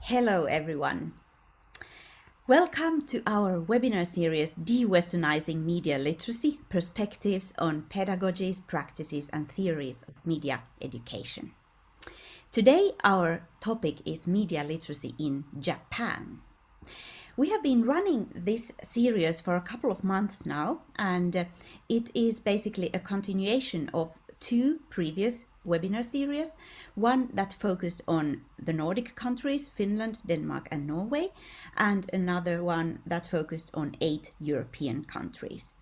Hello everyone. Welcome to our webinar series De-Westernizing Media Literacy, Perspectives on Pedagogies, Practices and Theories of Media Education. Today our topic is media literacy in Japan. We have been running this series for a couple of months now, and it is basically a continuation of two previous webinar series, one that focused on the Nordic countries, Finland, Denmark and Norway, and another one that focused on 8 European countries.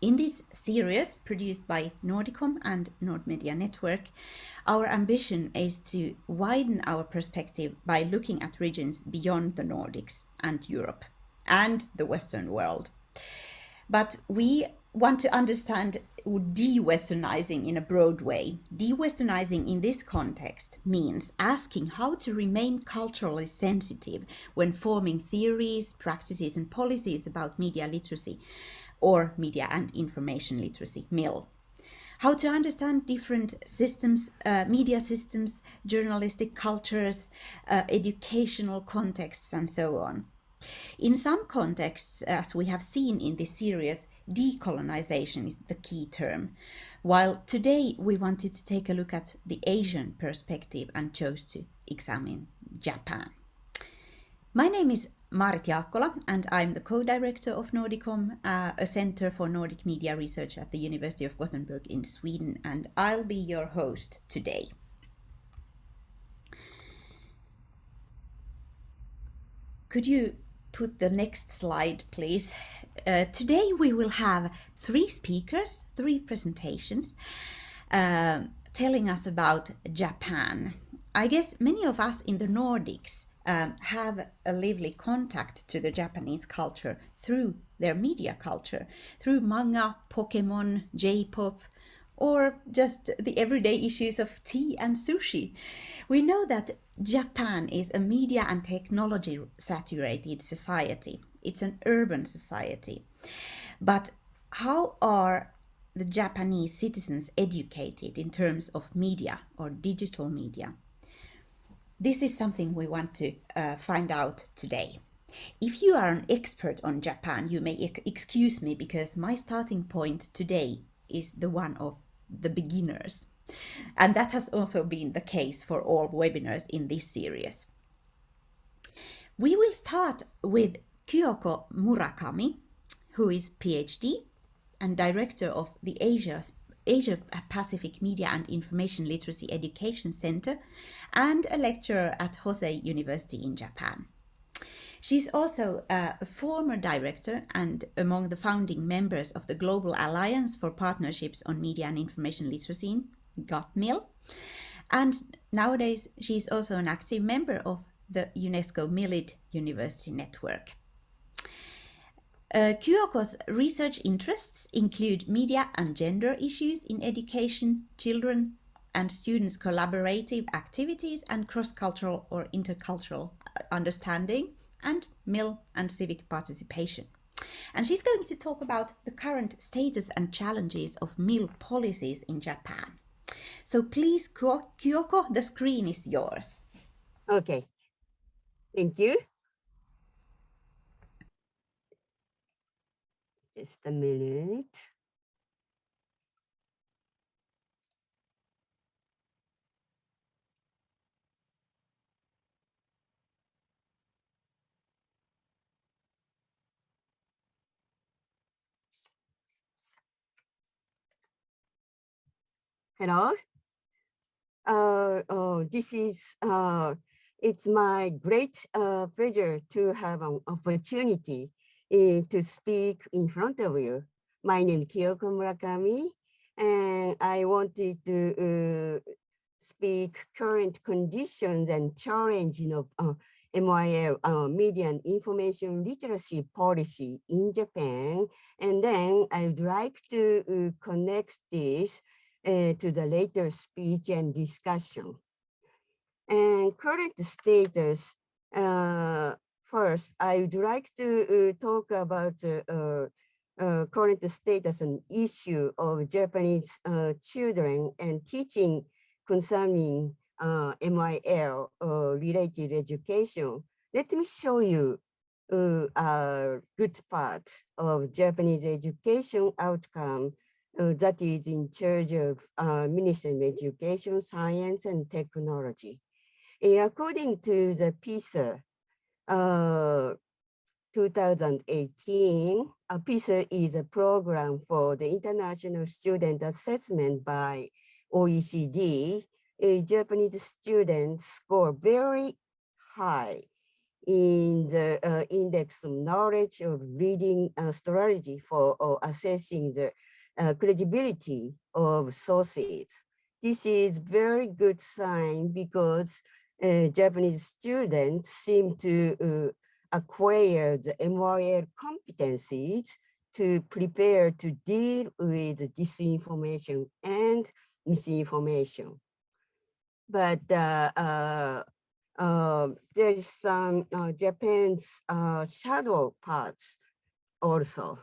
In this series, produced by Nordicom and Nord Media Network, our ambition is to widen our perspective by looking at regions beyond the Nordics and Europe and the Western world. But we want to understand de-Westernizing in a broad way. De-Westernizing in this context means asking how to remain culturally sensitive when forming theories, practices and policies about media literacy, or media and information literacy, MIL. How to understand different systems, media systems, journalistic cultures, educational contexts, and so on. In some contexts, as we have seen in this series, decolonization is the key term, while today we wanted to take a look at the Asian perspective and chose to examine Japan. My name is Maarit Jaakkola, and I'm the co-director of Nordicom, a center for Nordic media research at the University of Gothenburg in Sweden, and I'll be your host today. Could you put the next slide, please? Today we will have 3 speakers, 3 presentations, telling us about Japan. I guess many of us in the Nordics have a lively contact to the Japanese culture through their media culture, through manga, Pokemon, J-pop, or just the everyday issues of tea and sushi. We know that Japan is a media and technology saturated society. It's an urban society. But how are the Japanese citizens educated in terms of media or digital media? This is something we want to find out today. If you are an expert on Japan, you may excuse me because my starting point today is the one of the beginners. And that has also been the case for all webinars in this series. We will start with Yoko Murakami, who is PhD and director of the Asia Pacific Media and Information Literacy Education Center and a lecturer at Hosei University in Japan. She's also a former director and among the founding members of the Global Alliance for Partnerships on Media and Information Literacy, GAPMIL. And nowadays she's also an active member of the UNESCO MILID University Network. Kyoko's research interests include media and gender issues in education, children and students' collaborative activities and cross-cultural or intercultural understanding, and MIL and civic participation. And she's going to talk about the current status and challenges of MIL policies in Japan. So please, Kyoko, the screen is yours. Okay, thank you. Just a minute. Hello. This is it's my great pleasure to have an opportunity to speak in front of you. My name is Kyoko Murakami, and I wanted to speak current conditions and challenge of MIL, Media and Information Literacy Policy in Japan. And then I would like to connect this to the later speech and discussion. And current status, first, I would like to talk about current status and issue of Japanese children and teaching concerning MIL related education, let me show you a good part of Japanese education outcome that is in charge of Ministry of Education, Science, and Technology. According to the PISA 2018, PISA is a program for the international student assessment by OECD. Japanese students score very high in the index of knowledge of reading strategy for assessing the credibility of sources. This is very good sign because Japanese students seem to acquire the MYL competencies to prepare to deal with disinformation and misinformation. But there is some Japan's shadow parts also.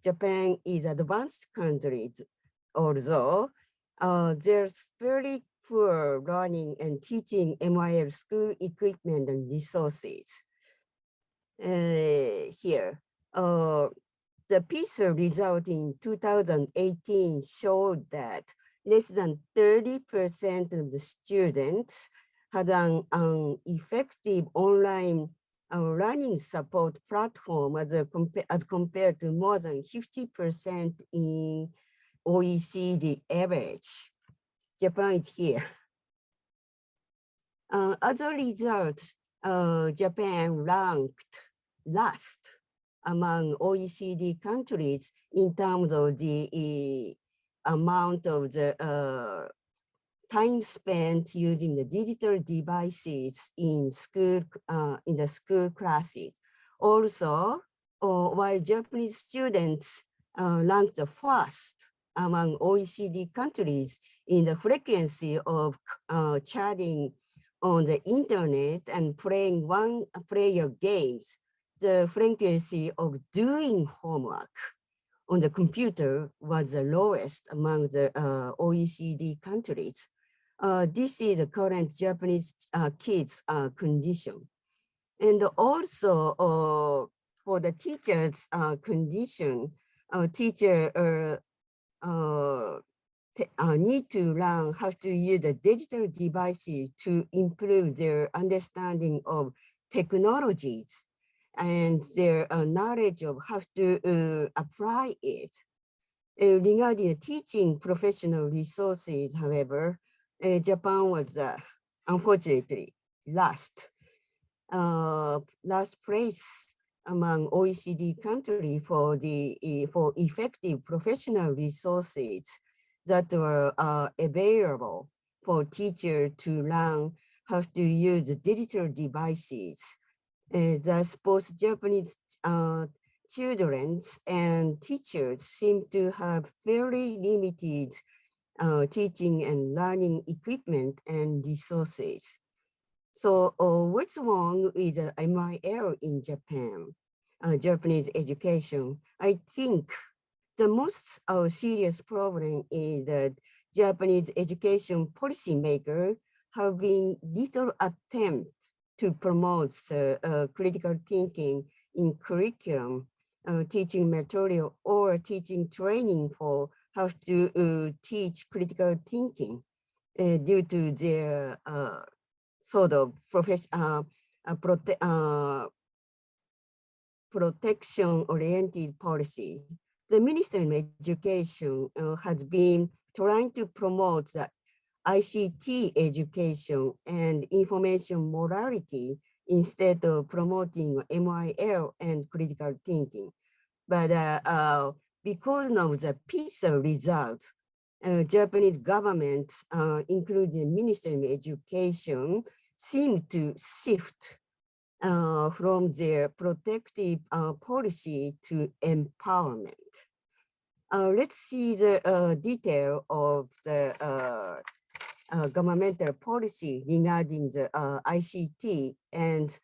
Japan is advanced country, although there's very poor learning and teaching MIL school equipment and resources. Here, the PISA result in 2018 showed that less than 30% of the students had an effective online learning support platform as compared to more than 50% in OECD average. Japan is here. As a result, Japan ranked last among OECD countries in terms of the amount of the time spent using the digital devices in school, in the school classes. Also, while Japanese students ranked first among OECD countries in the frequency of chatting on the internet and playing one-player games, the frequency of doing homework on the computer was the lowest among the OECD countries. This is the current Japanese kids' condition. And also for the teachers' condition, teacher need to learn how to use the digital devices to improve their understanding of technologies and their knowledge of how to apply it. Regarding teaching professional resources, however, Japan was unfortunately last place among OECD countries for effective professional resources that were available for teachers to learn how to use digital devices. Thus, both Japanese children and teachers seem to have very limited teaching and learning equipment and resources. So what's wrong with MIL in Japan, Japanese education? I think the most serious problem is that Japanese education policymakers have been little attempt to promote critical thinking in curriculum, teaching material, or teaching training for how to teach critical thinking due to their sort of protection-oriented policy. The Ministry of Education has been trying to promote the ICT education and information morality instead of promoting MIL and critical thinking. But because of the PISA result, Japanese government, including Ministry of Education, seem to shift from their protective policy to empowerment. Let's see the detail of the governmental policy regarding the ICT and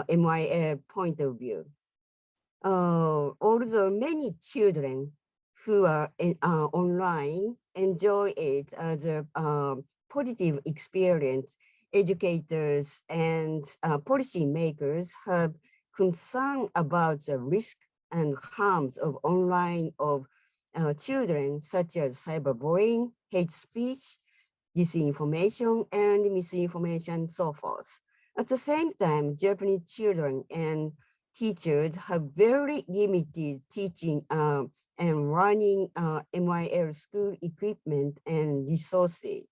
MIL point of view. Although many children who are online enjoy it as a positive experience, educators and policymakers have concern about the risk and harms of online of children, such as cyberbullying, hate speech, disinformation, and misinformation, and so forth. At the same time, Japanese children and teachers have very limited teaching and running MIL school equipment and resources.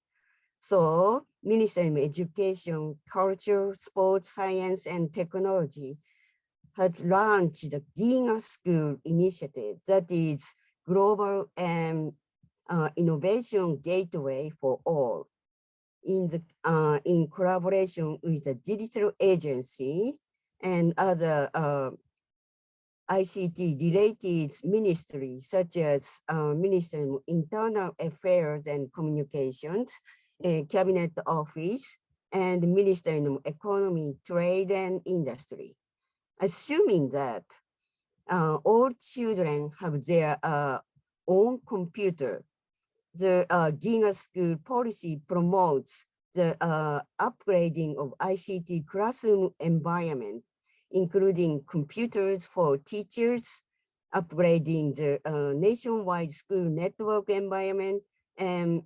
So, Ministry of Education, Culture, Sports, Science, and Technology has launched the Giga School initiative that is global and innovation gateway for all. In collaboration with the digital agency and other ICT-related ministries, such as Ministry of Internal Affairs and Communications, Cabinet Office, and Ministry of Economy, Trade, and Industry. Assuming that all children have their own computer, the Giga School policy promotes the upgrading of ICT classroom environment, including computers for teachers, upgrading the nationwide school network environment, and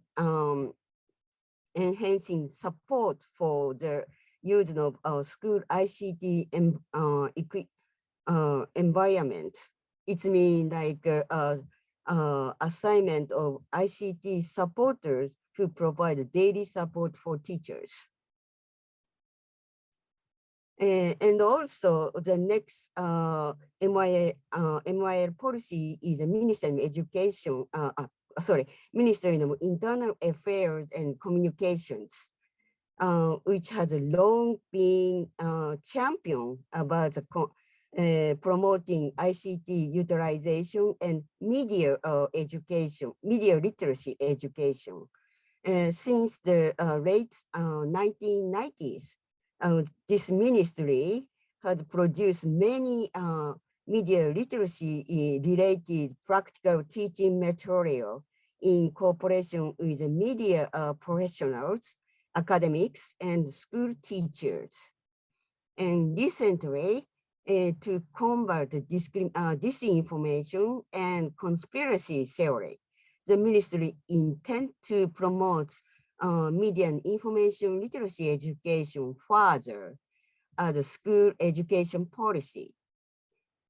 enhancing support for the use of school ICT environment. It means like assignment of ICT supporters who provide daily support for teachers. And also the next MIL policy is the Ministry of Education, Ministry of Internal Affairs and Communications, which has long been champion about the promoting ICT utilization and media education, media literacy education. Since the late 1990s, this ministry had produced many media literacy related practical teaching material in cooperation with the media professionals, academics, and school teachers. And recently, to combat disinformation and conspiracy theory, the ministry intends to promote media and information literacy education further as a school education policy.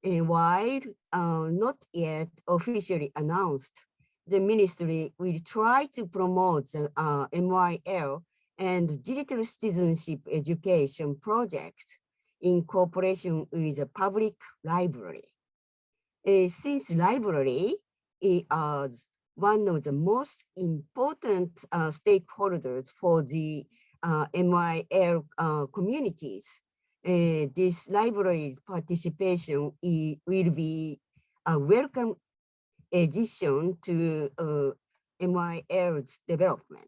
While not yet officially announced, the ministry will try to promote the MIL and digital citizenship education project in cooperation with the public library. Since library is one of the most important stakeholders for the MIL communities, this library participation will be a welcome addition to MIL's development.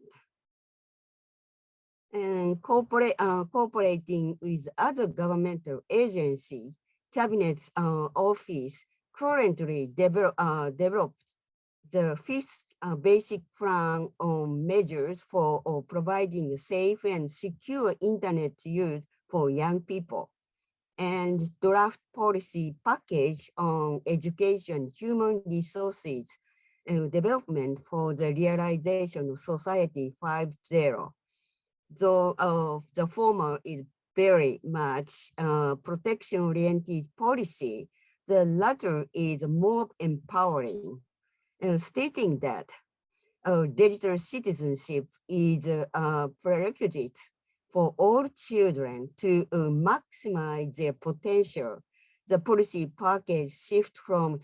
And cooperating with other governmental agencies, Cabinet Office currently developed the fifth basic plan on measures for providing a safe and secure internet use for young people, and draft policy package on education, human resources, and development for the realization of Society 5.0. Though the former is very much protection-oriented policy, the latter is more empowering, stating that digital citizenship is a prerequisite for all children to maximize their potential. The policy package shifts from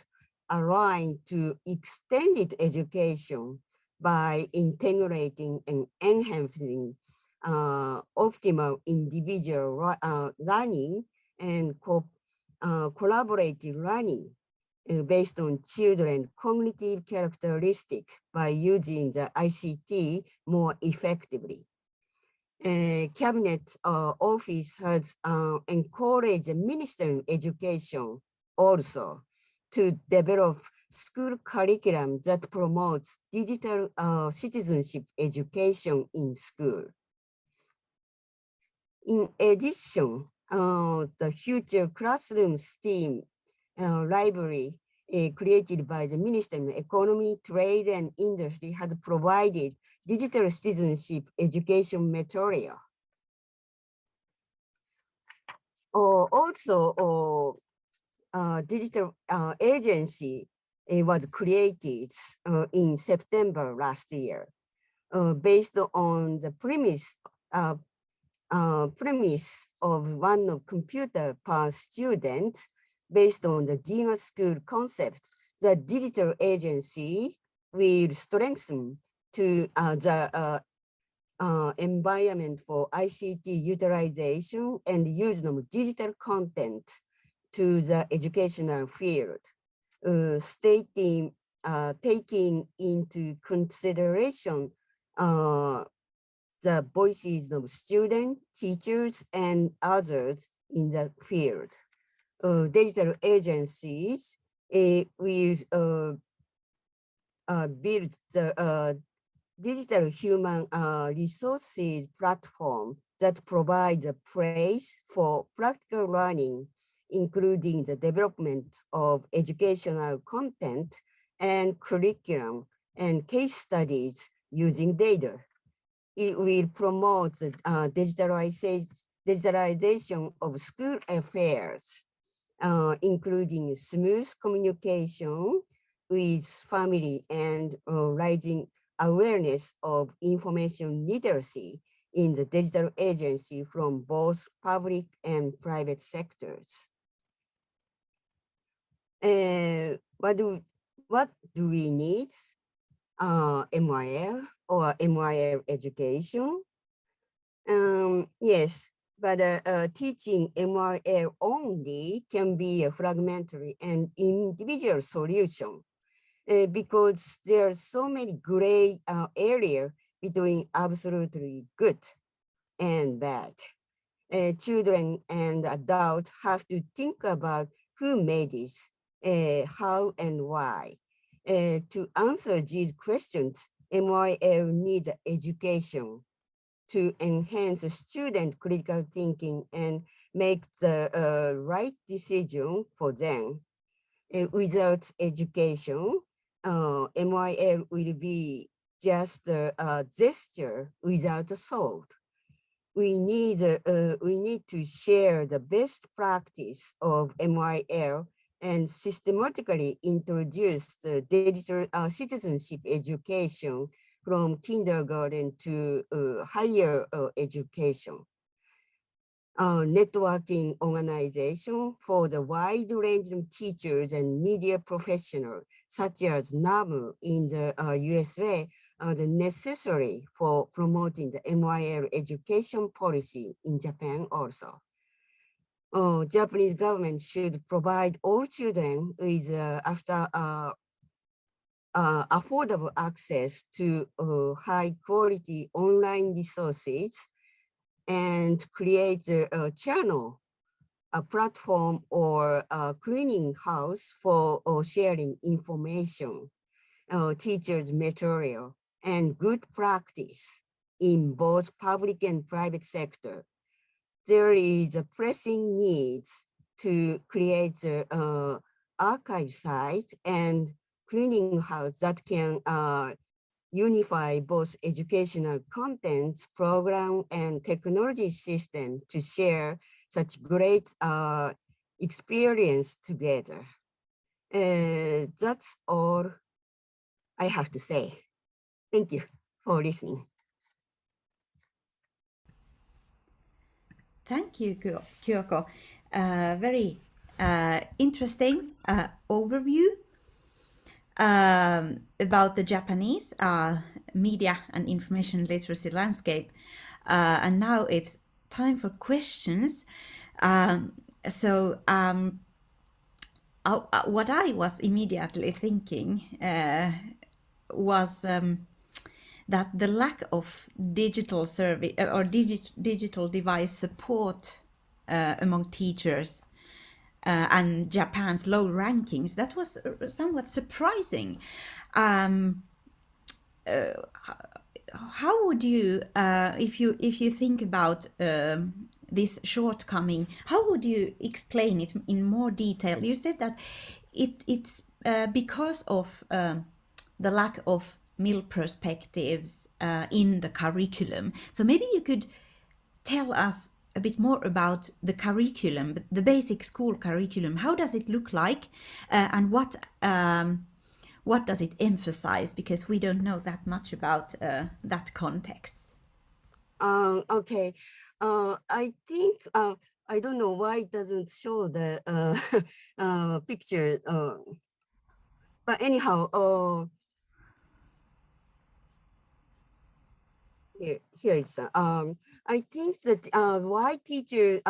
aligned to extended education by integrating and enhancing optimal individual learning and collaborative learning based on children's cognitive characteristics by using the ICT more effectively. Cabinet Office has encouraged the Ministry of Education also to develop school curriculum that promotes digital citizenship education in school. In addition, the Future Classroom STEAM library created by the Ministry of Economy, Trade, and Industry has provided digital citizenship education material. Also, digital agency was created in September last year, based on the premise of one of computer per student, based on the Giga School concept. The digital agency will strengthen to the environment for ICT utilization and use of digital content to the educational field, taking into consideration the voices of students, teachers, and others in the field. Digital agencies will build the digital human resources platform that provides a place for practical learning, including the development of educational content and curriculum and case studies using data. It will promote the digitalization of school affairs, including smooth communication with family and rising awareness of information literacy in the digital agency from both public and private sectors. What do we need? MYL or MYL education? Yes, but teaching MYL only can be a fragmentary and individual solution because there are so many gray areas between absolutely good and bad. Children and adults have to think about who made this, how and why. To answer these questions, MYL needs education to enhance student critical thinking and make the right decision for them. Without education, MYL will be just a gesture without a soul. We need to share the best practice of MYL and systematically introduce the digital citizenship education from kindergarten to higher education. Networking organization for the wide range of teachers and media professionals, such as NAMU in the USA, are necessary for promoting the MYL education policy in Japan also. Japanese government should provide all children with affordable access to high quality online resources and create a channel, a platform, or a cleaning house for sharing information, teachers' material, and good practice in both public and private sector. There is a pressing need to create an archive site and cleaning house that can unify both educational contents, program, and technology system to share such great experience together. That's all I have to say. Thank you for listening. Thank you, Kyoko. Very interesting overview about the Japanese media and information literacy landscape. And now it's time for questions. What I was immediately thinking was that the lack of digital service or digital device support among teachers and Japan's low rankings, that was somewhat surprising. Um, how would you, if you think about this shortcoming, how would you explain it in more detail? You said that it's because of the lack of male perspectives in the curriculum. So maybe you could tell us a bit more about the curriculum, the basic school curriculum. How does it look like, and what does it emphasize? Because we don't know that much about that context. Okay. I think I don't know why it doesn't show the picture. But anyhow, here is I think that why teacher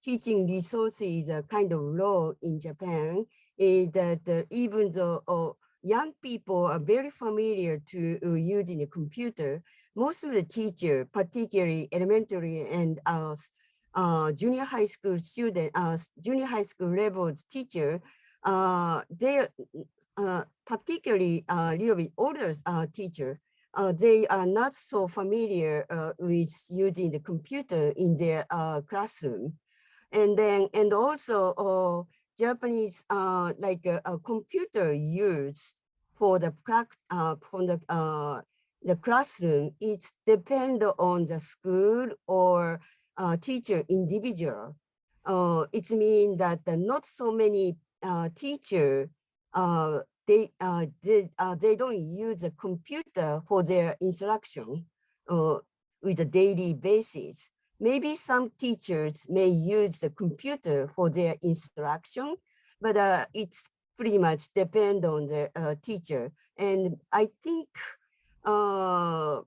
teaching resources are kind of low in Japan is that even though young people are very familiar to using a computer, most of the teacher, particularly elementary and junior high school student, junior high school levels teacher, they particularly a little bit older teacher, they are not so familiar with using the computer in their classroom. And also Japanese computer use for the classroom, it's depend on the school or teacher individual. It means that not so many teacher they don't use a computer for their instruction with a daily basis. Maybe some teachers may use the computer for their instruction, but it's pretty much depend on the teacher. And I think, and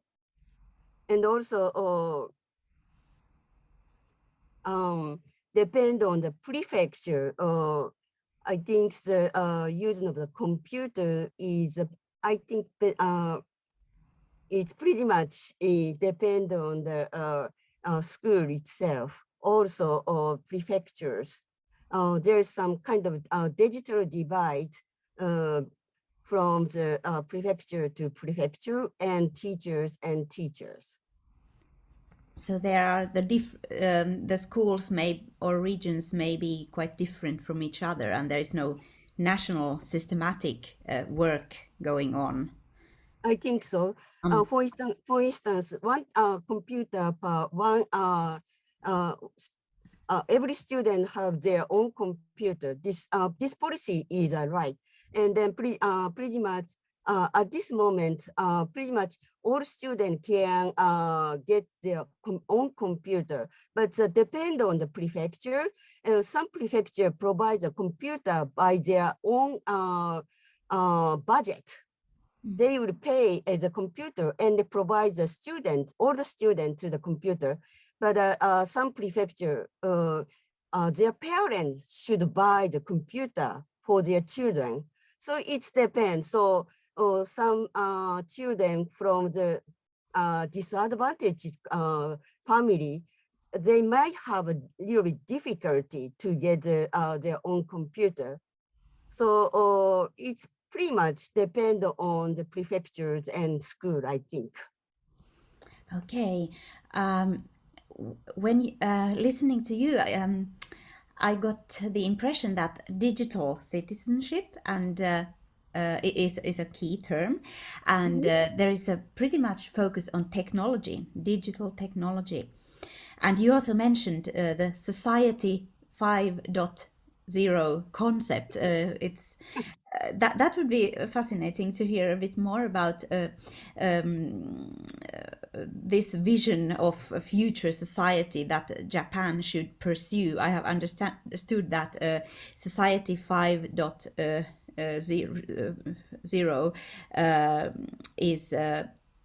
also depend on the prefecture. I think the using of the computer is, I think that it's pretty much depend on the school itself. Also, prefectures. There's some kind of digital divide from the prefecture to prefecture and teachers. So there are the schools may or regions may be quite different from each other, and there is no national systematic work going on. I think so. For instance, one computer per one every student have their own computer. This policy is right, and then pretty much at this moment, pretty much all students can get their own computer, but depend on the prefecture. Some prefecture provides a computer by their own budget. They would pay the computer and they provide the student, all the students to the computer. But some prefecture, their parents should buy the computer for their children. So it depends. So some children from the disadvantaged family, they might have a little bit difficulty to get their own computer. So it's pretty much depend on the prefectures and school, I think. Okay. When listening to you, I got the impression that digital citizenship and is a key term, and there is a pretty much focus on technology, digital technology. And you also mentioned the Society 5.0 concept. It's that would be fascinating to hear a bit more about this vision of a future society that Japan should pursue. I have understood that Society 5.0 is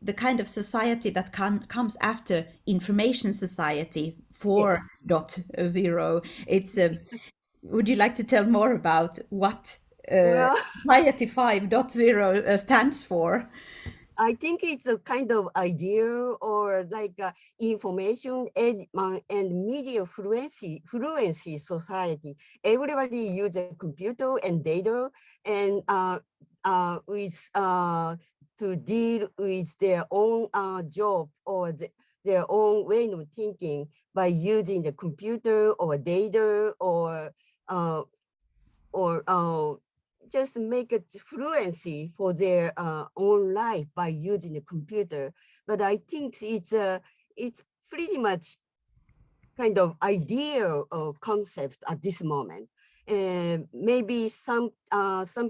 the kind of society that comes after information society 4.0. It's would you like to tell more about what Well, Society 5.0 stands for? I think it's a kind of idea or like information and media fluency society. Everybody uses a computer and data and with to deal with their own job or their own way of thinking by using the computer or data uh, or just make it fluency for their own life by using the computer. But I think it's pretty much kind of ideal concept at this moment. Maybe some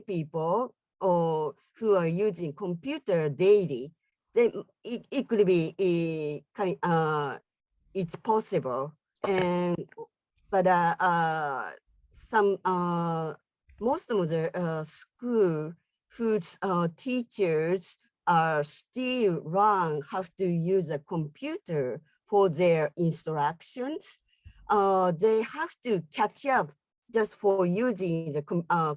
people or who are using computer daily, then it could be it's possible. And but some most of the school whose teachers are still learn how to use a computer for their instructions. They have to catch up just for using the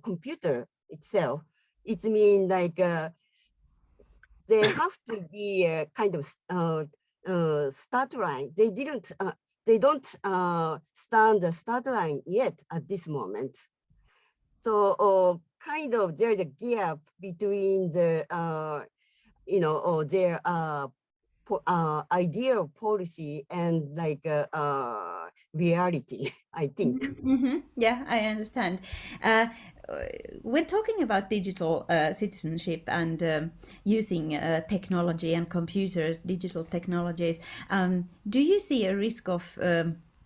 computer itself. It means like they have to be a kind of start line. They don't stand the start line yet at this moment. So kind of there's a gap between the their ideal policy and like reality, I think. Yeah, I understand. When talking about digital citizenship and using technology and computers, digital technologies, do you see a risk of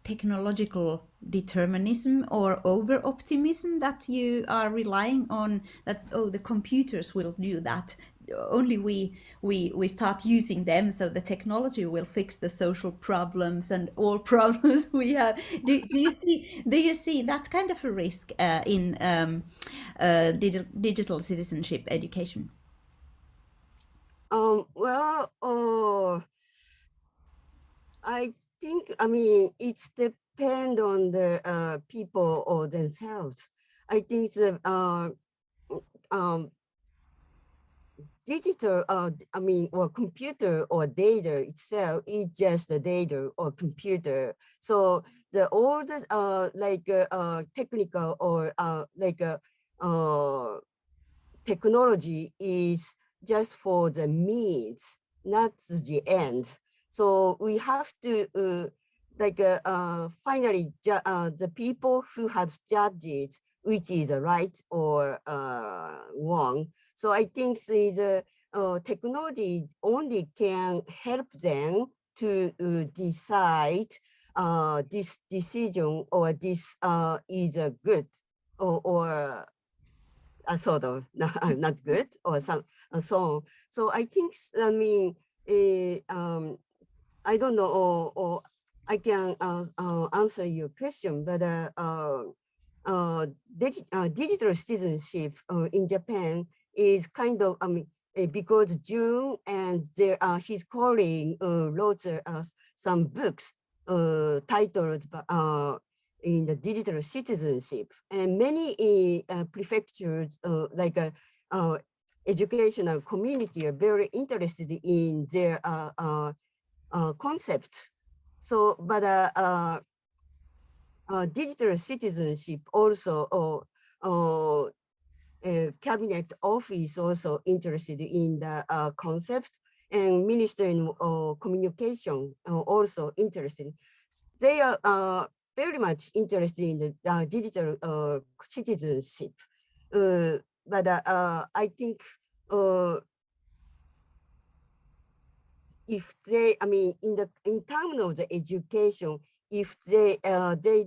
technological determinism or over optimism that you are relying on that, oh, the computers will do that, only we start using them, so the technology will fix the social problems and all problems we have. Do you see that kind of a risk in digital citizenship education? Well, I think, I mean, it's depend on the people or themselves. I think the um, digital, I mean, or computer or data itself is just the data or computer. So the all the technical or technology is just for the means, not the end. So we have to finally the people who have judged which is right or wrong. So I think the technology only can help them to decide this decision or this is a good or sort of not good or some so so I think I mean I don't know or I can answer your question, but digital citizenship in Japan is kind of because June and there he's calling wrote some books titled in the digital citizenship, and many prefectures educational community are very interested in their concept. So, but digital citizenship also, cabinet office also interested in the concept, and Ministry of Communication also interested. They are very much interested in the digital citizenship. But I think if they, I mean, in terms of the education, if they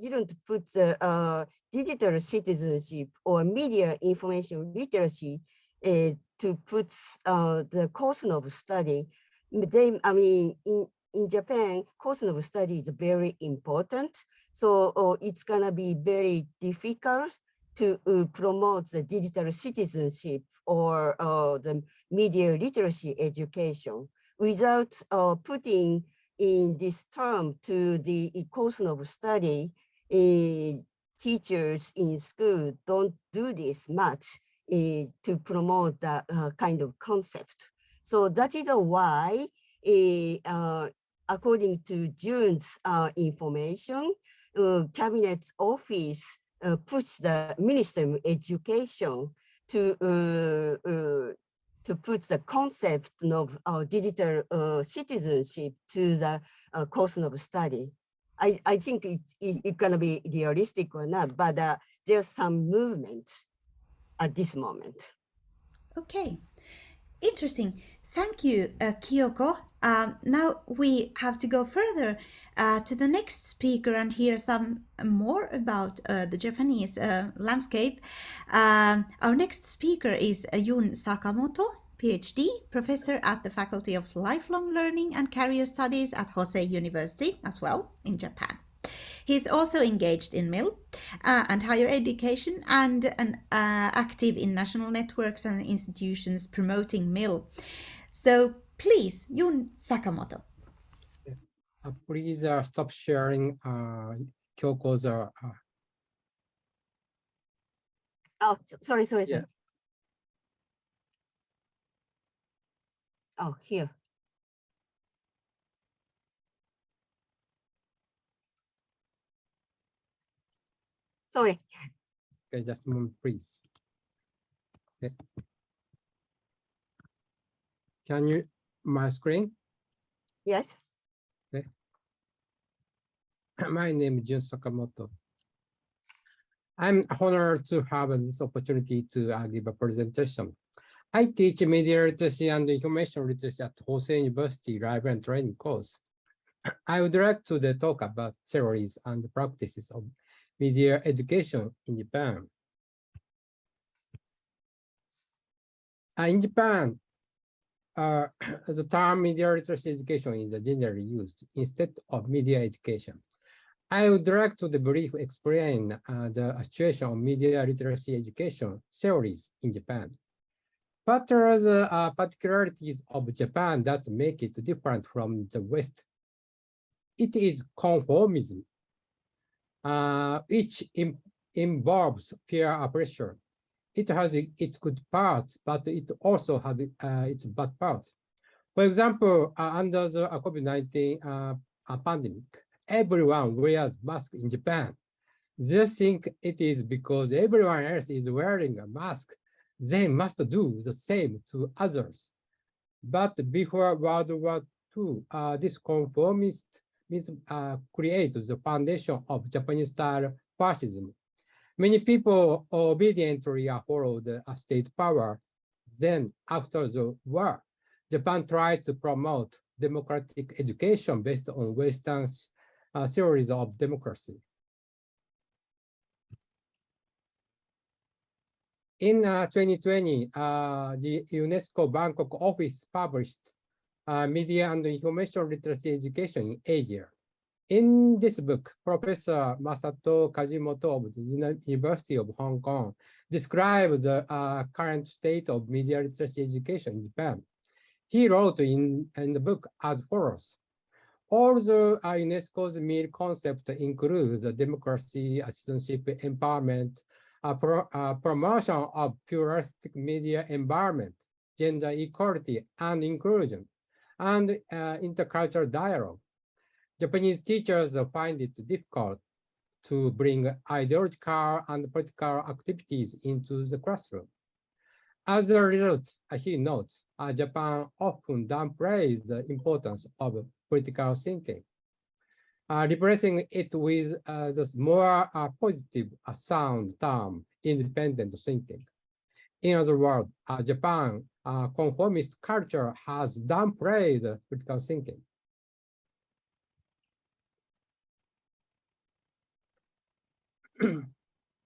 didn't put the digital citizenship or media information literacy to put the course of study, they, I mean, in Japan, course of study is very important. So it's gonna be very difficult to promote the digital citizenship or the media literacy education without putting in this term to the course of study. Teachers in school don't do this much to promote that kind of concept. So that is why, according to June's information, Cabinet Office puts the Ministry of Education to put the concept of digital citizenship to the course of study. I think it's gonna be realistic or not, but there's some movement at this moment. Okay, interesting. Thank you, Kyoko. Now we have to go further to the next speaker and hear some more about the Japanese landscape. Our next speaker is Jun Sakamoto, PhD, professor at the Faculty of Lifelong Learning and Career Studies at Hosei University as well in Japan. He is also engaged in MIL and higher education and active in national networks and institutions promoting MIL. So please, Jun Sakamoto. Please stop sharing Kyoko's. Oh, sorry. Yeah. Oh, here. Sorry. Okay, just a moment, please. Okay. Can you my screen? Yes. Okay. My name is Jun Sakamoto. I'm honored to have this opportunity to give a presentation. I teach media literacy and information literacy at Hosei University Library and Training course. I would like to talk about theories and practices of media education in Japan. In Japan, the term media literacy education is generally used instead of media education. I would like to briefly explain the situation of media literacy education theories in Japan. What are the particularities of Japan that make it different from the West? It is conformism, which involves peer pressure. It has its good parts, but it also has its bad parts. For example, under the COVID-19 pandemic, everyone wears masks in Japan. They think it is because everyone else is wearing a mask. They must do the same to others. But before World War II, this conformism created the foundation of Japanese-style fascism. Many people obediently followed state power. Then, after the war, Japan tried to promote democratic education based on Western theories of democracy. In 2020, the UNESCO Bangkok office published Media and Information Literacy Education in Asia. In this book, Professor Masato Kajimoto of the University of Hong Kong described the current state of media literacy education in Japan. He wrote in the book as follows. Although UNESCO's MIL concept includes democracy, citizenship, empowerment, promotion of pluralistic media environment, gender equality and inclusion, and intercultural dialogue, Japanese teachers find it difficult to bring ideological and political activities into the classroom. As a result, he notes, Japan often downplays the importance of political thinking, replacing it with the more positive, sound term, independent thinking. In other words, Japan conformist culture has downplayed political thinking.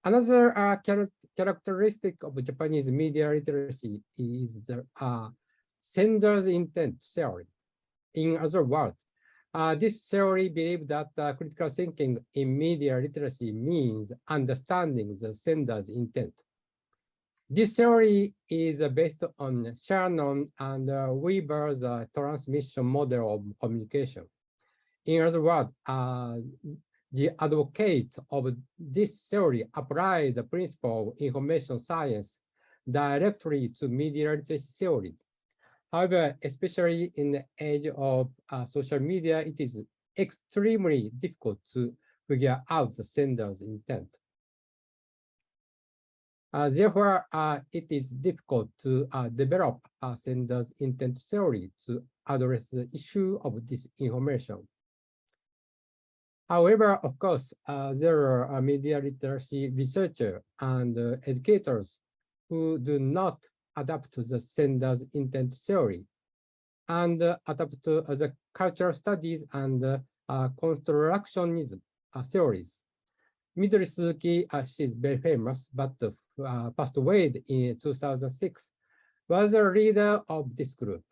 Another characteristic of Japanese media literacy is the sender's intent theory. In other words, this theory believes that critical thinking in media literacy means understanding the sender's intent. This theory is based on Shannon and Weber's transmission model of communication. In other words, the advocate of this theory applied the principle of information science directly to media literacy theory. However, especially in the age of social media, it is extremely difficult to figure out the sender's intent. Therefore, it is difficult to develop a sender's intent theory to address the issue of disinformation. However, of course, there are media literacy researchers and educators who do not adapt to the sender's intent theory and adapt to the cultural studies and constructionism theories. Midori Suzuki, she is very famous, but passed away in 2006, was a leader of this group.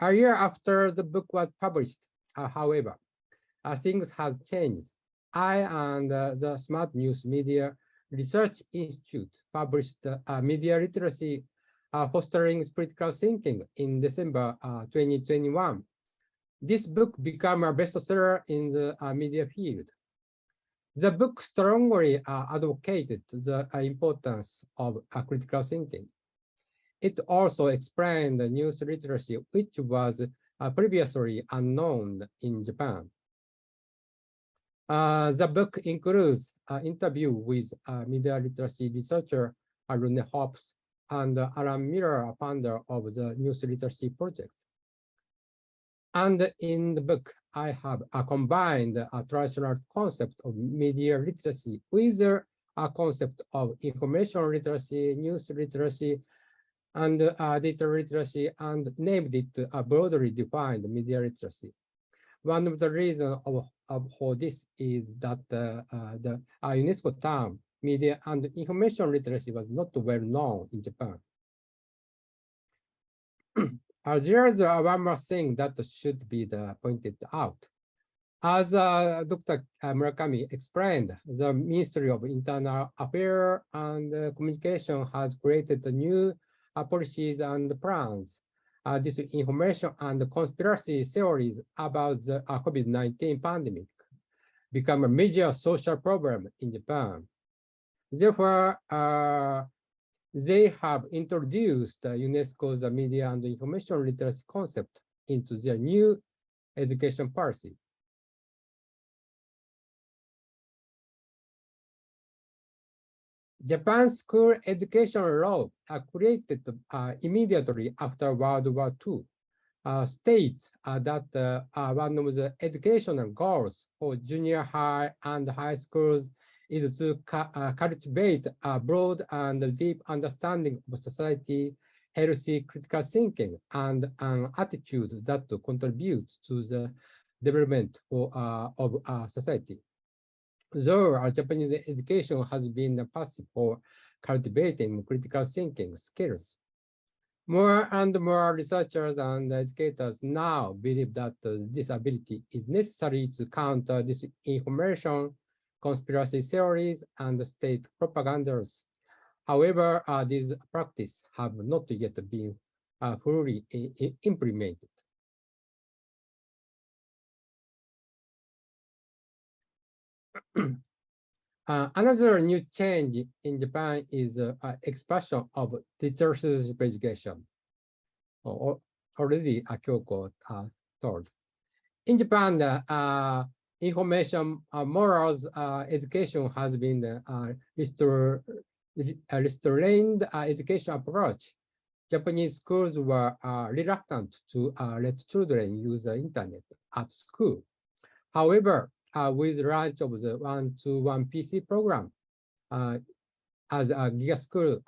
A year after the book was published, however, things have changed. I and the Smart News Media Research Institute published Media Literacy Fostering Critical Thinking in December 2021. This book became a bestseller in the media field. The book strongly advocated the importance of critical thinking. It also explained news literacy, which was previously unknown in Japan. The book includes an interview with media literacy researcher Rune Hobbs and Alan Miller, a founder of the News Literacy Project. And in the book, I have combined a traditional concept of media literacy with a concept of information literacy, news literacy, and digital literacy, and named it a broadly defined media literacy. One of the reasons for this is that the UNESCO term, media and information literacy, was not well known in Japan. There's one more thing that should be pointed out. As Dr. Murakami explained, the Ministry of Internal Affairs and Communication has created new policies and plans. Disinformation and conspiracy theories about the COVID-19 pandemic become a major social problem in Japan. Therefore, they have introduced UNESCO's media and information literacy concept into their new education policy. Japan's school education law created immediately after World War II states that one of the educational goals for junior high and high schools is to cultivate a broad and deep understanding of society, healthy critical thinking, and an attitude that contributes to the development of society. Though Japanese education has been passive for cultivating critical thinking skills, more and more researchers and educators now believe that this ability is necessary to counter disinformation, conspiracy theories, and state propagandas. However, these practices have not yet been fully implemented. Another new change in Japan is expansion of digital citizenship education. Already Kyoko told. In Japan, information morals education has been restrained education approach. Japanese schools were reluctant to let children use the internet at school. However, with the launch of the 1-to-1 PC program as a GIGA school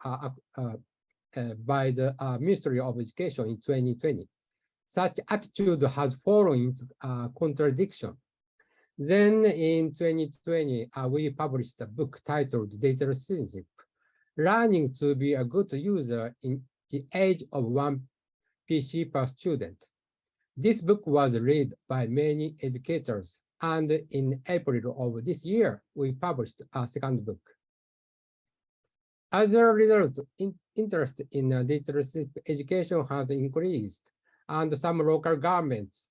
by the Ministry of Education in 2020, such attitude has fallen into contradiction. Then in 2020, we published a book titled Digital Citizenship, Learning to be a Good User in the Age of 1 PC per Student. This book was read by many educators, and in April of this year, we published a second book. As a result, interest in digital education has increased, and some local governments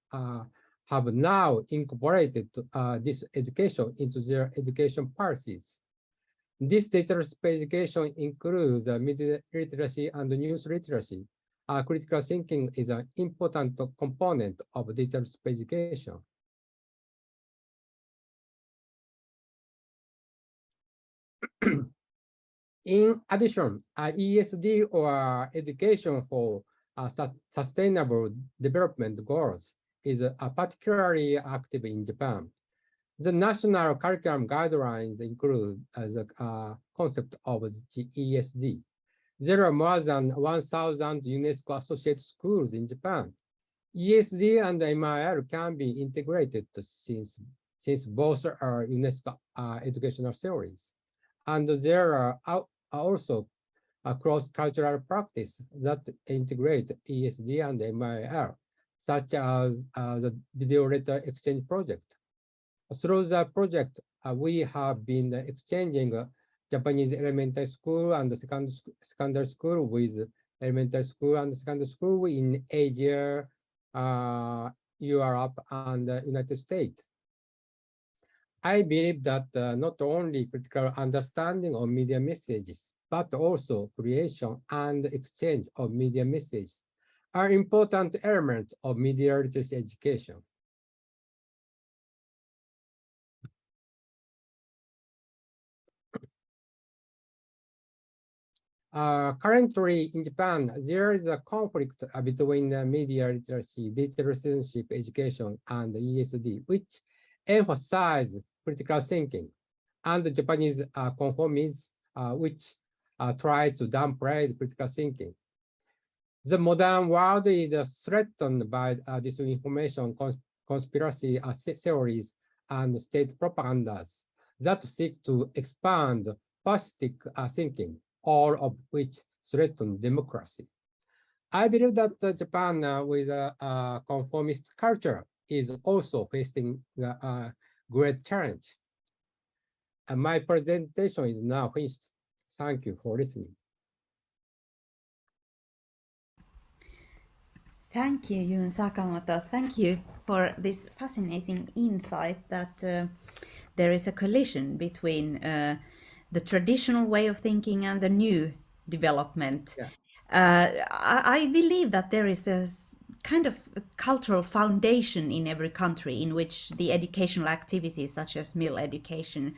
have now incorporated this education into their education policies. This data education includes media literacy and news literacy. Critical thinking is an important component of digital education. In addition, ESD or Education for Sustainable Development Goals is particularly active in Japan. The national curriculum guidelines include the concept of the ESD. There are more than 1,000 UNESCO associated schools in Japan. ESD and MIL can be integrated since both are UNESCO educational theories. And there are also cross-cultural practice that integrate ESD and MIL, such as the video letter exchange project. Through the project, we have been exchanging Japanese elementary school and secondary school with elementary school and secondary school in Asia, Europe, and the United States. I believe that not only critical understanding of media messages, but also creation and exchange of media messages are important elements of media literacy education. Currently in Japan, there is a conflict between media literacy, digital citizenship education, and ESD, which emphasize critical thinking, and the Japanese conformism, which try to downplay critical thinking. The modern world is threatened by disinformation, conspiracy theories, and state propagandas that seek to expand fascistic thinking, all of which threaten democracy. I believe that Japan, with a conformist culture, is also facing a great challenge. And my presentation is now finished. Thank you for listening. Thank you, Jun Sakamoto. Thank you for this fascinating insight that there is a collision between the traditional way of thinking and the new development. Yeah. I believe that there is a kind of a cultural foundation in every country in which the educational activities such as mill education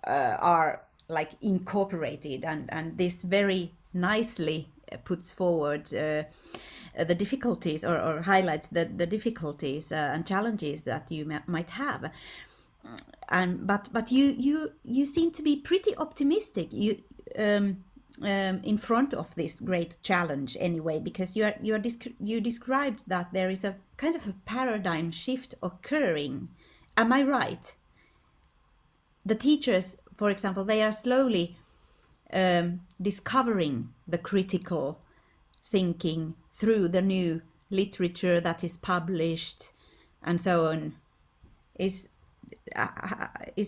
are like incorporated, and this very nicely puts forward the difficulties or highlights the difficulties and challenges that you might have. But you seem to be pretty optimistic in front of this great challenge anyway, because you described that there is a kind of a paradigm shift occurring. Am I right? The teachers, for example, they are slowly discovering the critical thinking through the new literature that is published and so on. Is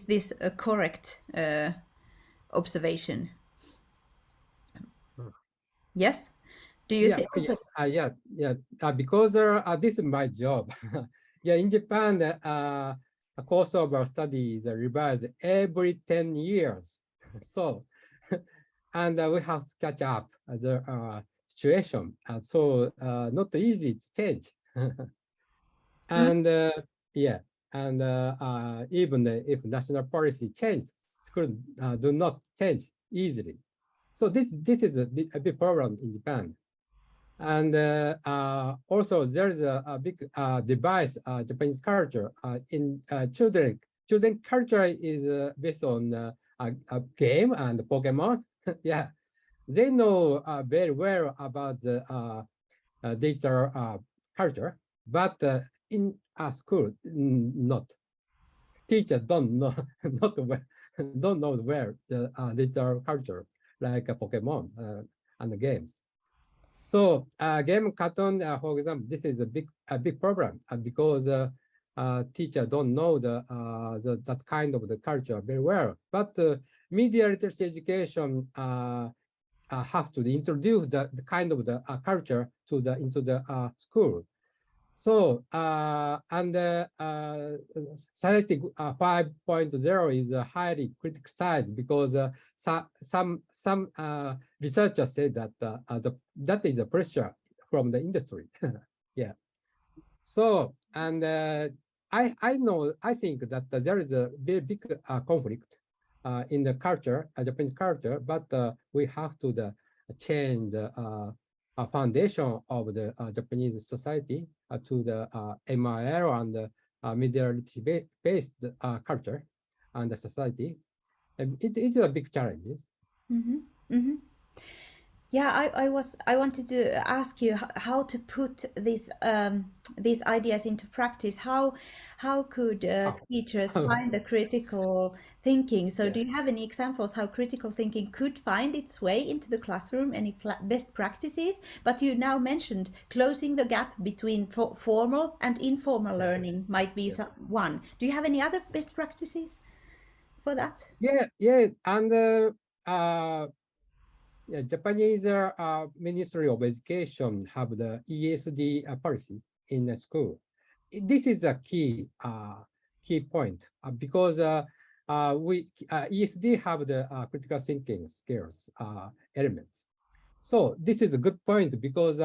this a correct observation? Yes. Do you think? Because this is my job. Yeah, in Japan, a course of our study is revised every 10 years. So, and we have to catch up the situation. So not easy to change. And yeah, and even if national policy change, schools do not change easily. So this is a big problem in Japan. And also there's a big device Japanese culture in children. Children culture is based on a game and Pokemon. Yeah, they know very well about the digital culture, but in a school, not. Teachers don't know, don't know where the digital culture like Pokemon and the games. So game cartoon, for example, this is a big problem because teachers don't know that kind of the culture very well. But media literacy education have to introduce the kind of the culture into the school. So, and Society 5.0 is highly criticized because some researchers say that that is a pressure from the industry. Yeah. So, and I think that there is a very big conflict in the culture, Japanese culture, but we have to change the foundation of the Japanese society to the MIL and media literacy based culture and the society. And it is a big challenge. Mm-hmm. Mm-hmm. Yeah, I wanted to ask you how to put these ideas into practice. How could How? teachers find the critical thinking? So, Yeah. do you have any examples how critical thinking could find its way into the classroom? Any best practices? But you now mentioned closing the gap between formal and informal Yes. learning might be Yes. one. Do you have any other best practices for that? Yeah. Yeah. And yeah, Japanese Ministry of Education have the ESD policy in the school. This is a key point because ESD have the critical thinking skills elements. So this is a good point because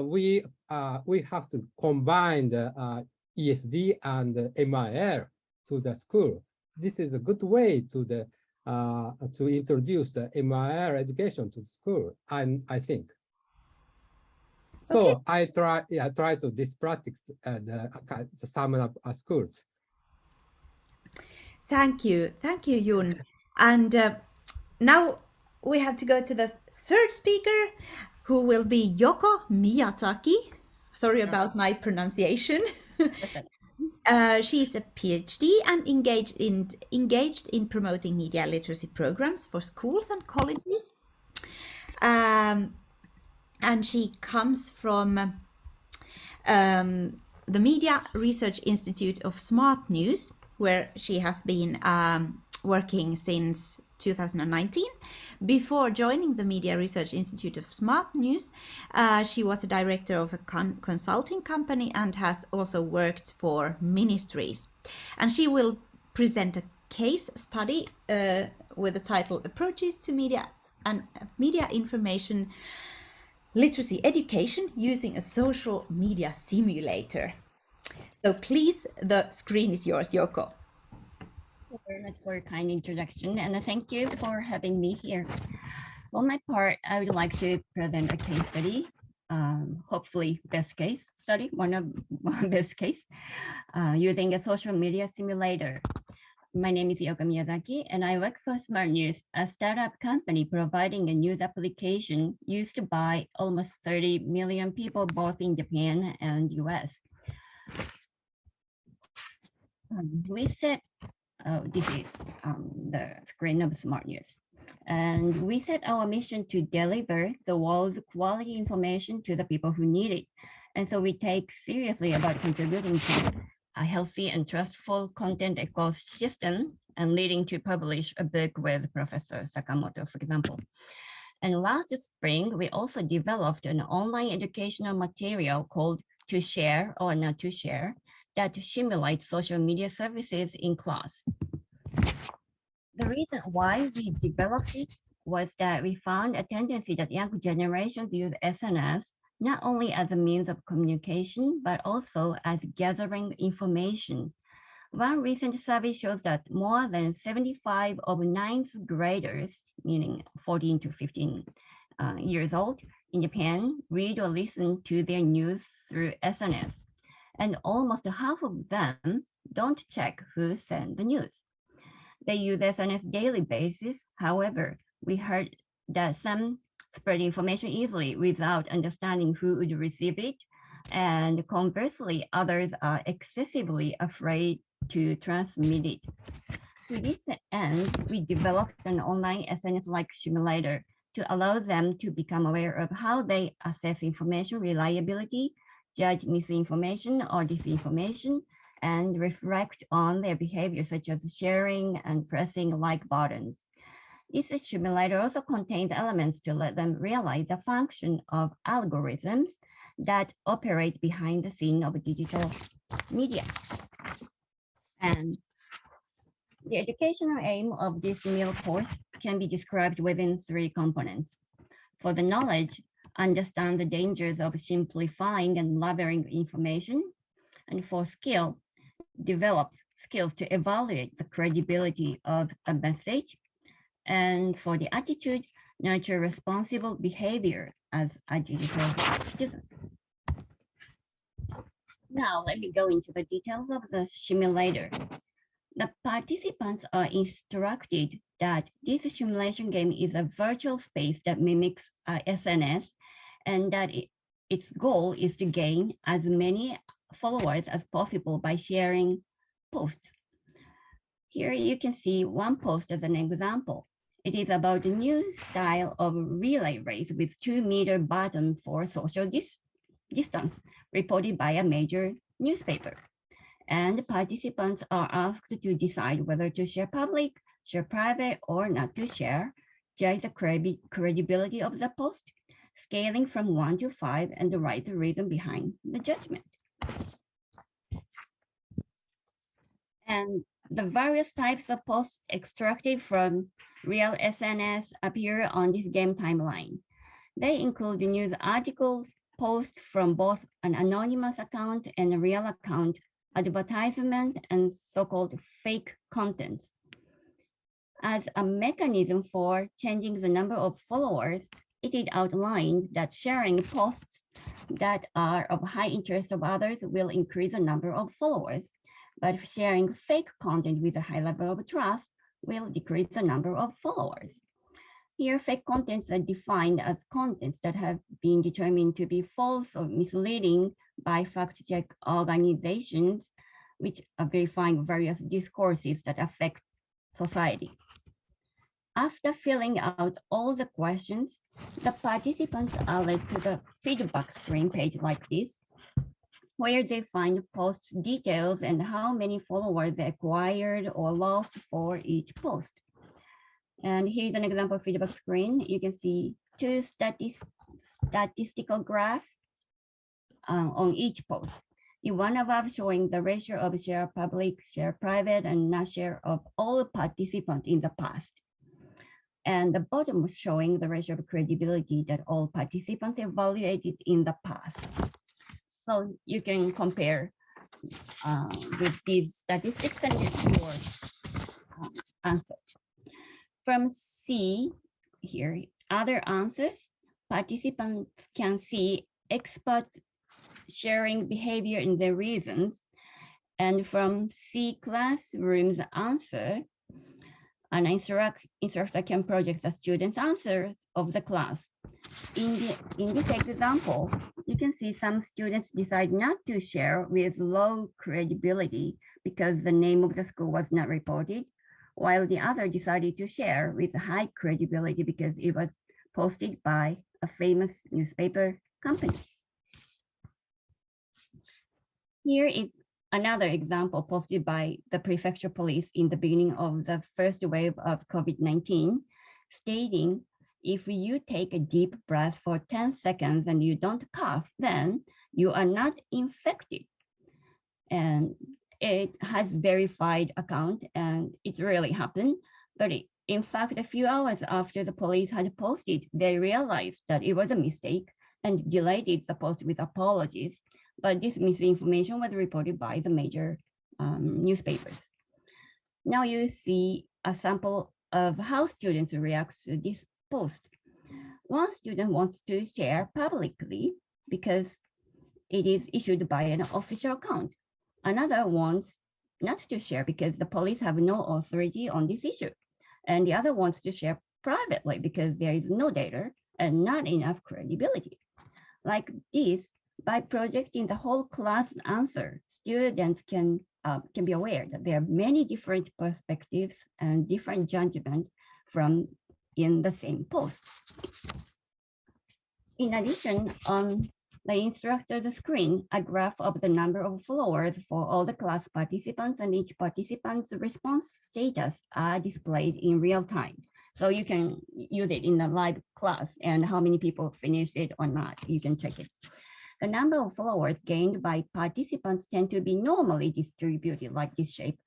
we have to combine the ESD and the MIL to the school. This is a good way to introduce the MIL education to the school, and I think. Okay. So I try to this practice some schools. Thank you, Yun. And now we have to go to the third speaker, who will be Yoko Miyataki. Sorry about my pronunciation. She's a PhD and engaged in promoting media literacy programs for schools and colleges. And she comes from the Media Research Institute of Smart News, where she has been working since 2019. Before joining the Media Research Institute of Smart News, she was a director of a consulting company and has also worked for ministries. And she will present a case study with the title Approaches to Media and Media Information Literacy Education using a social media simulator. So please, the screen is yours, Yoko. Thank you very much for a kind introduction, and thank you for having me here. On my part, I would like to present a case study, hopefully best case study, one of best case, using a social media simulator. My name is Yoko Miyataki, and I work for Smart News, a startup company providing a news application used by almost 30 million people, both in Japan and US. We set, this is the screen of Smart News. And we set our mission to deliver the world's quality information to the people who need it. And so we take seriously about contributing to a healthy and trustful content ecosystem and leading to publish a book with Professor Sakamoto, for example. And last spring, we also developed an online educational material called To Share or Not to Share that simulates social media services in class. The reason why we developed it was that we found a tendency that young generations use SNS not only as a means of communication, but also as gathering information. One recent survey shows that more than 75 of ninth graders, meaning 14 to 15 years old, in Japan, read or listen to their news through SNS. And almost half of them don't check who sent the news. They use SNS daily basis. However, we heard that some spread information easily without understanding who would receive it. And conversely, others are excessively afraid to transmit it. To this end, we developed an online SNS-like simulator to allow them to become aware of how they assess information reliability, judge misinformation or disinformation, and reflect on their behavior, such as sharing and pressing like buttons. This simulator also contains elements to let them realize the function of algorithms that operate behind the scene of digital media. And the educational aim of this meal course can be described within 3 components. For the knowledge, understand the dangers of simplifying and labeling information. And for skill, develop skills to evaluate the credibility of a message. And for the attitude, nurture responsible behavior as a digital citizen. Now, let me go into the details of the simulator. The participants are instructed that this simulation game is a virtual space that mimics SNS, and that its goal is to gain as many followers as possible by sharing posts. Here you can see one post as an example. It is about a new style of relay race with 2-meter button for social distance, reported by a major newspaper. And participants are asked to decide whether to share public, share private, or not to share, judge the credibility of the post, scaling from 1 to 5, and write the reason behind the judgment. And the various types of posts extracted from real SNS appear on this game timeline. They include news articles, posts from both an anonymous account and a real account, advertisement, and so-called fake contents. As a mechanism for changing the number of followers, it is outlined that sharing posts that are of high interest of others will increase the number of followers, but sharing fake content with a high level of trust will decrease the number of followers. Here, fake contents are defined as contents that have been determined to be false or misleading by fact-check organizations, which are verifying various discourses that affect society. After filling out all the questions, the participants are led to the feedback screen page like this, where they find post details and how many followers they acquired or lost for each post. And here's an example feedback screen. You can see 2 statistical graphs on each post. The one above showing the ratio of share public, share private, and not share of all participants in the past. And the bottom showing the ratio of credibility that all participants evaluated in the past. So you can compare with these statistics and your answer. From C, here, other answers, participants can see experts sharing behavior and their reasons. And from C classroom's answer, an instructor can project the student's answers of the class. In this example, you can see some students decide not to share with low credibility because the name of the school was not reported, while the other decided to share with high credibility because it was posted by a famous newspaper company. Here is another example posted by the prefecture police in the beginning of the first wave of COVID-19, stating, if you take a deep breath for 10 seconds and you don't cough, then you are not infected. And it has verified account and it really happened. But in fact, a few hours after the police had posted, they realized that it was a mistake and deleted the post with apologies. But this misinformation was reported by the major newspapers. Now you see a sample of how students react to this post. One student wants to share publicly because it is issued by an official account. Another wants not to share because the police have no authority on this issue. And the other wants to share privately because there is no data and not enough credibility. Like this, by projecting the whole class answer, students can be aware that there are many different perspectives and different judgments from in the same post. In addition, on the instructor's screen, a graph of the number of followers for all the class participants and each participant's response status are displayed in real time. So you can use it in the live class and how many people finished it or not, you can check it. the number of followers gained by participants tend to be normally distributed like this shape.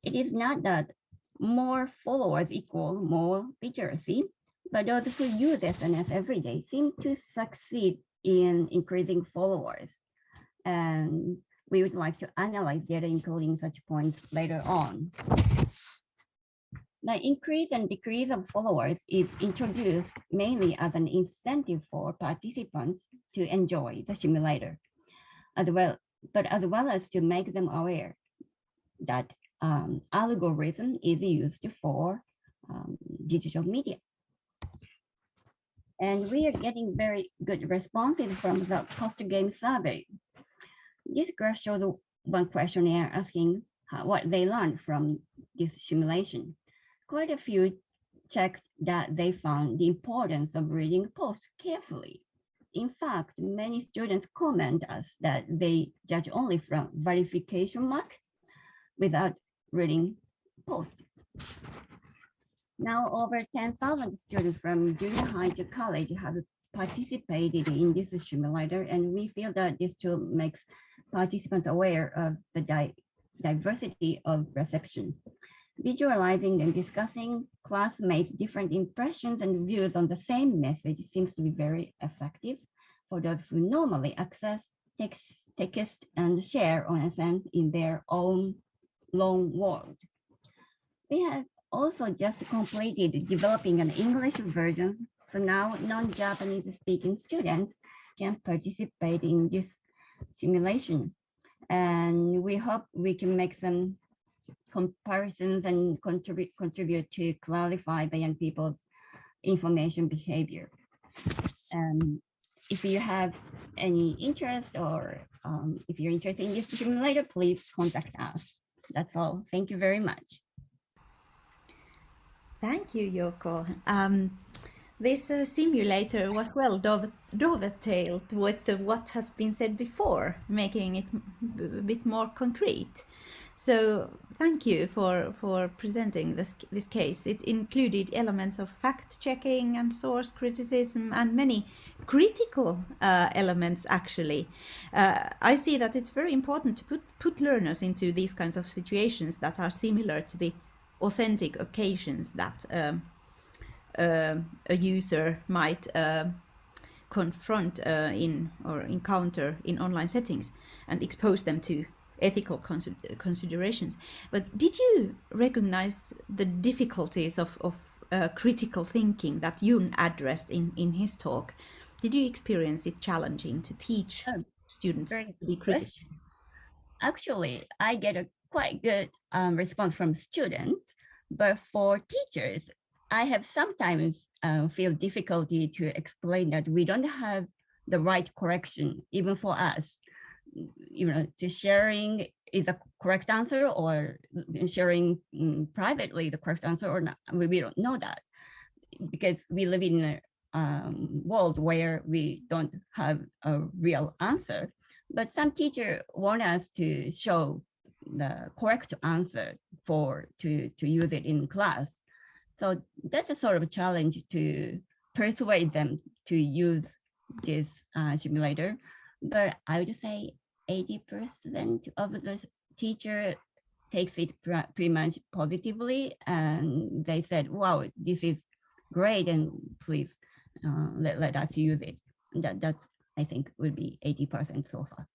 It is not that more followers equal more literacy, but those who use SNS every day seem to succeed in increasing followers. And we would like to analyze data including such points later on. The increase and decrease of followers is introduced mainly as an incentive for participants to enjoy the simulator, as well as to make them aware that algorithm is used for digital media. And we are getting very good responses from the post-game survey. This graph shows one questionnaire asking what they learned from this simulation. Quite a few checked that they found the importance of reading posts carefully. In fact, many students comment us that they judge only from verification mark without reading posts. Now over 10,000 students from junior high to college have participated in this simulator, and we feel that this tool makes participants aware of the diversity of reception. Visualizing and discussing classmates' different impressions and views on the same message seems to be very effective for those who normally access text and share on SNS in their own lone world. We have also just completed developing an English version, so now non-Japanese speaking students can participate in this simulation. And we hope we can make some comparisons and contribute to clarify the young people's information behavior. If you have any interest or if you're interested in this simulator, please contact us. That's all. Thank you very much. Thank you, Yoko. This simulator was well dovetailed with what has been said before, making it a bit more concrete. So thank you for presenting this case. It included elements of fact-checking and source criticism and many critical elements, actually. I see that it's very important to put learners into these kinds of situations that are similar to the authentic occasions that a user might confront or encounter in online settings and expose them to ethical considerations. But did you recognize the difficulties of critical thinking that Yun addressed in his talk? Did you experience it challenging to teach students to be critical? Actually, I get a quite good response from students, but for teachers, I have sometimes feel difficulty to explain that we don't have the right correction, even for us. To sharing is a correct answer or sharing privately the correct answer or not. We don't know that because we live in a world where we don't have a real answer. But some teachers want us to show the correct answer to use it in class. So that's a sort of a challenge to persuade them to use this simulator. But I would say 80% of the teacher takes it pretty much positively, and they said, wow, this is great, and please let us use it. That's, I think, would be 80% so far.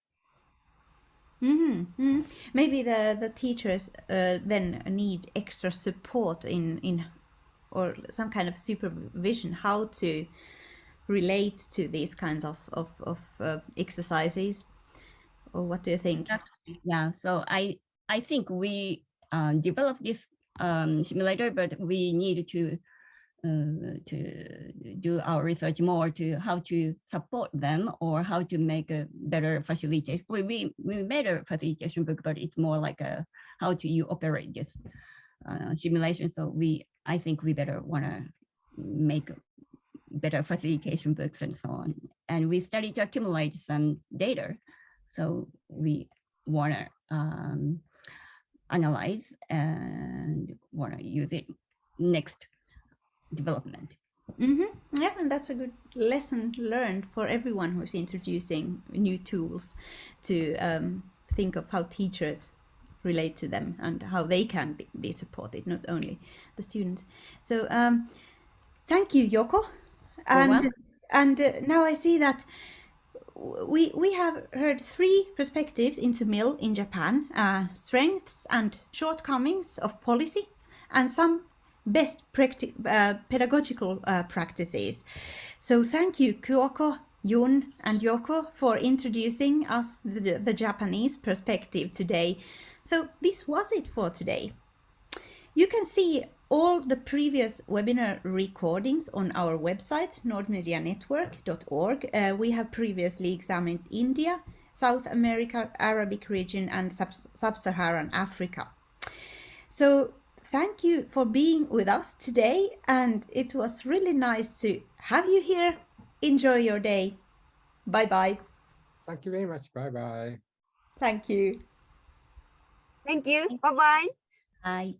Mm-hmm. Mm-hmm. Maybe the teachers then need extra support in or some kind of supervision how to relate to these kinds of exercises, or what do you think? Yeah, so I think we developed this simulator, but we need to do our research more to how to support them or how to make a better facilitation. We made a facilitation book, but it's more like how do you operate this simulation. So I think we better want to make better facilitation books and so on. And we started to accumulate some data. So we want to analyze and want to use it next development. Yeah, and that's a good lesson learned for everyone who's introducing new tools to think of how teachers relate to them and how they can be supported, not only the students. So thank you, Yoko. welcome. And now I see that we have heard 3 perspectives into MIL in Japan, strengths and shortcomings of policy, and some best pedagogical practices. So thank you, Kyoko, Yun, and Yoko for introducing us the Japanese perspective today. So this was it for today. You can see all the previous webinar recordings on our website, nordmedianetwork.org. We have previously examined India, South America, Arabic region, and Sub-Saharan Africa. So thank you for being with us today, and it was really nice to have you here. Enjoy your day. Bye-bye. Thank you very much. Bye-bye. Thank you. Thank you. Bye-bye. Bye.